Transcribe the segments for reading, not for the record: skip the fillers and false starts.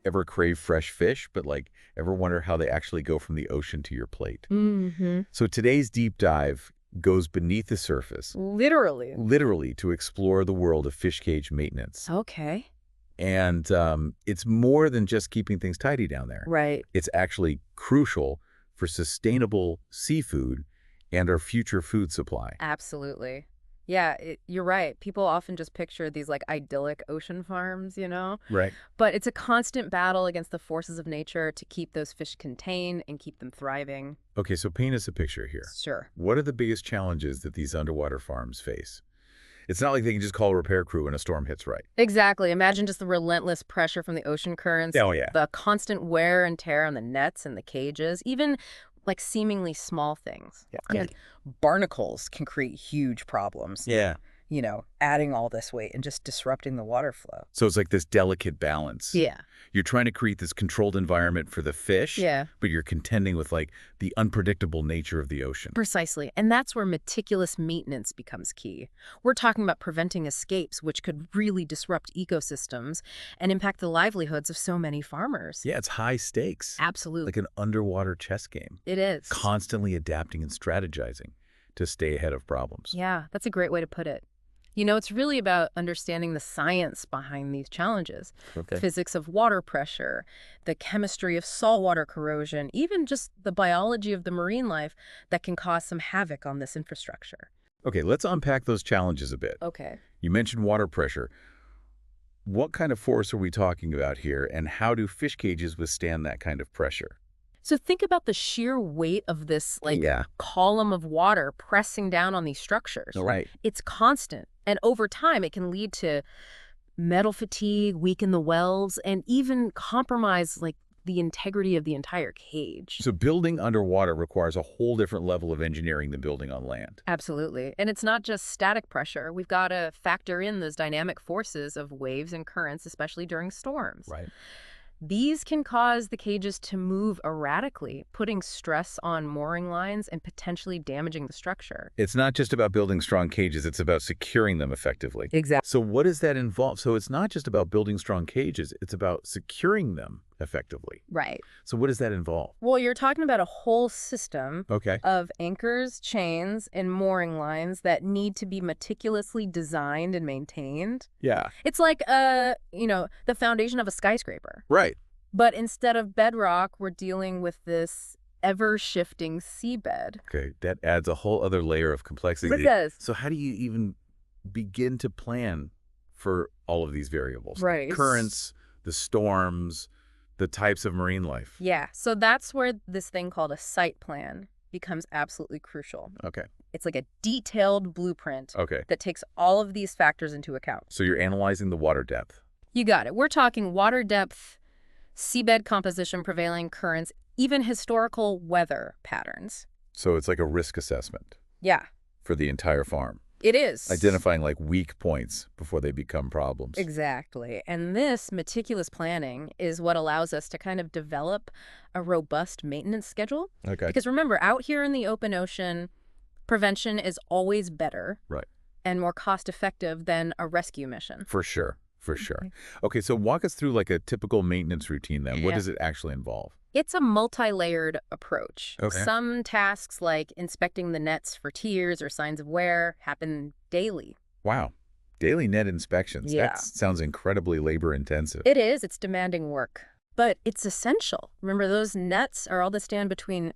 ever crave fresh fish, but like ever wonder how they actually go from the ocean to your plate? Mm-hmm. So today's deep dive goes beneath the surface, Literally. literally to explore the world of fish cage maintenance. Okay. And it's more than just keeping things tidy down there. Right. It's actually crucial for sustainable seafood and our future food supply. Absolutely. Yeah, you're right. People often just picture these like idyllic ocean farms, Right. But it's a constant battle against the forces of nature to keep those fish contained and keep them thriving. Okay, so paint us a picture here. Sure. What are the biggest challenges that these underwater farms face? It's not like they can just call a repair crew when a storm hits, right? Exactly. Imagine just the relentless pressure from the ocean currents, Oh, yeah. the constant wear and tear on the nets and the cages, even like seemingly small things. Yeah. I mean, barnacles can create huge problems. Yeah. Adding all this weight and just disrupting the water flow. So it's like this delicate balance. Yeah. You're trying to create this controlled environment for the fish, Yeah. but you're contending with like the unpredictable nature of the ocean. Precisely. And that's where meticulous maintenance becomes key. We're talking about preventing escapes, which could really disrupt ecosystems and impact the livelihoods of so many farmers. Yeah, it's high stakes. Absolutely. Like an underwater chess game. It is. Constantly adapting and strategizing to stay ahead of problems. Yeah, that's a great way to put it. It's really about understanding the science behind these challenges. Okay. Physics of water pressure, the chemistry of saltwater corrosion, even just the biology of the marine life that can cause some havoc on this infrastructure. Okay, let's unpack those challenges a bit. Okay. You mentioned water pressure. What kind of force are we talking about here, and how do fish cages withstand that kind of pressure? So think about the sheer weight of this Yeah. column of water pressing down on these structures. Right. It's constant. And over time, it can lead to metal fatigue, weaken the welds, and even compromise the integrity of the entire cage. So building underwater requires a whole different level of engineering than building on land. Absolutely. And it's not just static pressure. We've got to factor in those dynamic forces of waves and currents, especially during storms. Right. These can cause the cages to move erratically, putting stress on mooring lines and potentially damaging the structure. It's not just about building strong cages, it's about securing them effectively. Exactly. So what does that involve? So it's not just about building strong cages, it's about securing them effectively. Right. So what does that involve? Well, you're talking about a whole system Okay. of anchors, chains, and mooring lines that need to be meticulously designed and maintained. Yeah. It's like, the foundation of a skyscraper. Right. But instead of bedrock, we're dealing with this ever-shifting seabed. Okay, that adds a whole other layer of complexity. It does. So how do you even begin to plan for all of these variables? Right. Currents, the storms, the types of marine life. Yeah, so that's where this thing called a site plan becomes absolutely crucial. Okay. It's like a detailed blueprint Okay. that takes all of these factors into account. So you're analyzing the water depth. You got it. We're talking water depth, seabed composition, prevailing currents, even historical weather patterns. So it's like a risk assessment Yeah, for the entire farm. it is. Identifying like weak points before they become problems. Exactly. And this meticulous planning is what allows us to kind of develop a robust maintenance schedule. Okay. Because remember, out here in the open ocean, prevention is always better Right. and more cost-effective than a rescue mission. For sure. For sure. Okay, so walk us through like a typical maintenance routine then. What Yeah. does it actually involve? It's a multi-layered approach. Okay. Some tasks like inspecting the nets for tears or signs of wear happen daily. Wow. Daily net inspections. Yeah. That sounds incredibly labor intensive. It is. It's demanding work. But it's essential. Remember, those nets are all that stand between,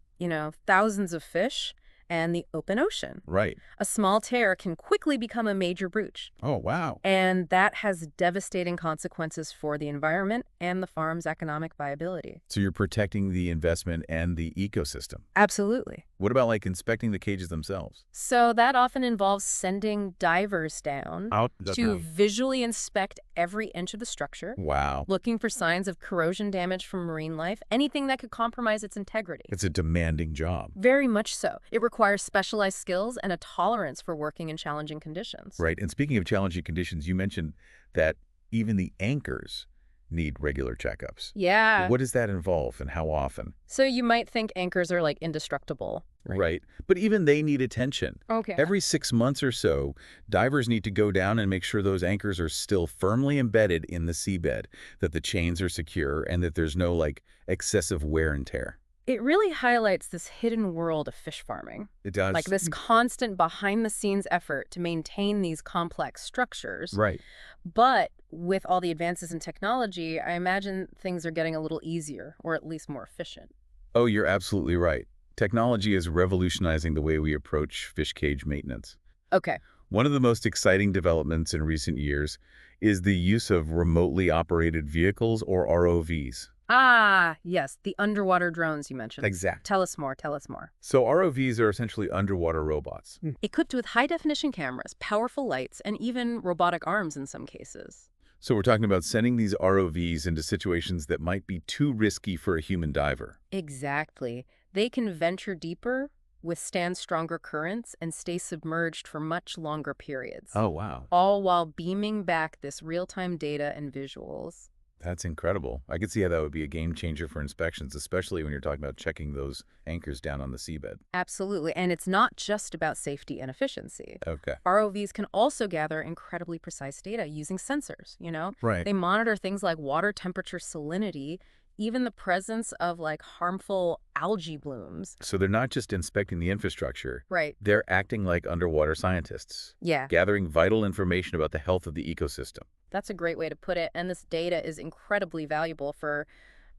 thousands of fish and the open ocean. Right. A small tear can quickly become a major breach. Oh, wow. And that has devastating consequences for the environment and the farm's economic viability. So you're protecting the investment and the ecosystem. Absolutely. What about like inspecting the cages themselves? So that often involves sending divers down Out to visually inspect every inch of the structure, Wow. looking for signs of corrosion damage from marine life, anything that could compromise its integrity. It's a demanding job. Very much so. It requires specialized skills and a tolerance for working in challenging conditions. Right. And speaking of challenging conditions, you mentioned that even the anchors need regular checkups. Yeah. What does that involve and how often? So you might think anchors are like indestructible. Right. But even they need attention. Okay. Every 6 months or so, divers need to go down and make sure those anchors are still firmly embedded in the seabed, that the chains are secure, and that there's no, excessive wear and tear. It really highlights this hidden world of fish farming. It does. Like this constant behind-the-scenes effort to maintain these complex structures. Right. But with all the advances in technology, I imagine things are getting a little easier, or at least more efficient. Oh, you're absolutely right. Technology is revolutionizing the way we approach fish cage maintenance. Okay. One of the most exciting developments in recent years is the use of remotely operated vehicles, or ROVs. Ah, yes, the underwater drones you mentioned. Exactly. Tell us more, tell us more. So ROVs are essentially underwater robots. Equipped with high-definition cameras, powerful lights, and even robotic arms in some cases. So we're talking about sending these ROVs into situations that might be too risky for a human diver. Exactly. They can venture deeper, withstand stronger currents, and stay submerged for much longer periods. Oh, wow. All while beaming back this real-time data and visuals. That's incredible. I could see how that would be a game changer for inspections, especially when you're talking about checking those anchors down on the seabed. Absolutely. And it's not just about safety and efficiency. Okay. ROVs can also gather incredibly precise data using sensors, you know? Right. They monitor things like water temperature, salinity, even the presence of harmful algae blooms. So they're not just inspecting the infrastructure. Right. They're acting like underwater scientists, Yeah, gathering vital information about the health of the ecosystem. that's a great way to put it. And this data is incredibly valuable for,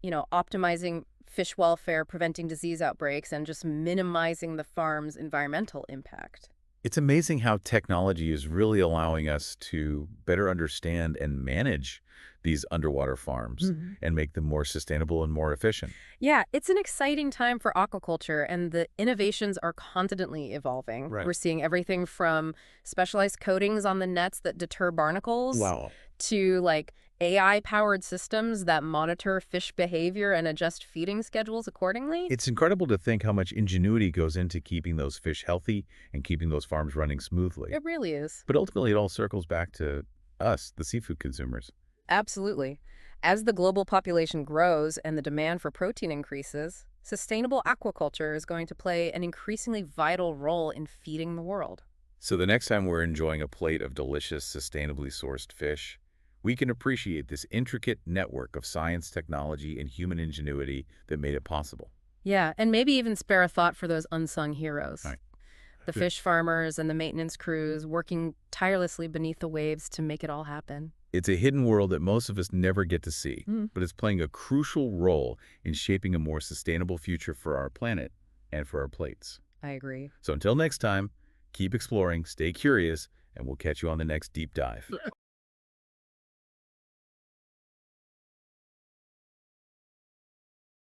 optimizing fish welfare, preventing disease outbreaks, and just minimizing the farm's environmental impact. It's amazing how technology is really allowing us to better understand and manage these underwater farms and make them more sustainable and more efficient. Yeah, it's an exciting time for aquaculture, and the innovations are constantly evolving. Right. We're seeing everything from specialized coatings on the nets that deter barnacles to AI-powered systems that monitor fish behavior and adjust feeding schedules accordingly. It's incredible to think how much ingenuity goes into keeping those fish healthy and keeping those farms running smoothly. It really is. But ultimately, it all circles back to us, the seafood consumers. Absolutely. As the global population grows and the demand for protein increases, sustainable aquaculture is going to play an increasingly vital role in feeding the world. So the next time we're enjoying a plate of delicious, sustainably sourced fish, we can appreciate this intricate network of science, technology, and human ingenuity that made it possible. Yeah, and maybe even spare a thought for those unsung heroes. Right. The Good. fish farmers and the maintenance crews working tirelessly beneath the waves to make it all happen. It's a hidden world that most of us never get to see, Mm. but it's playing a crucial role in shaping a more sustainable future for our planet and for our plates. I agree. So until next time, keep exploring, stay curious, and we'll catch you on the next deep dive.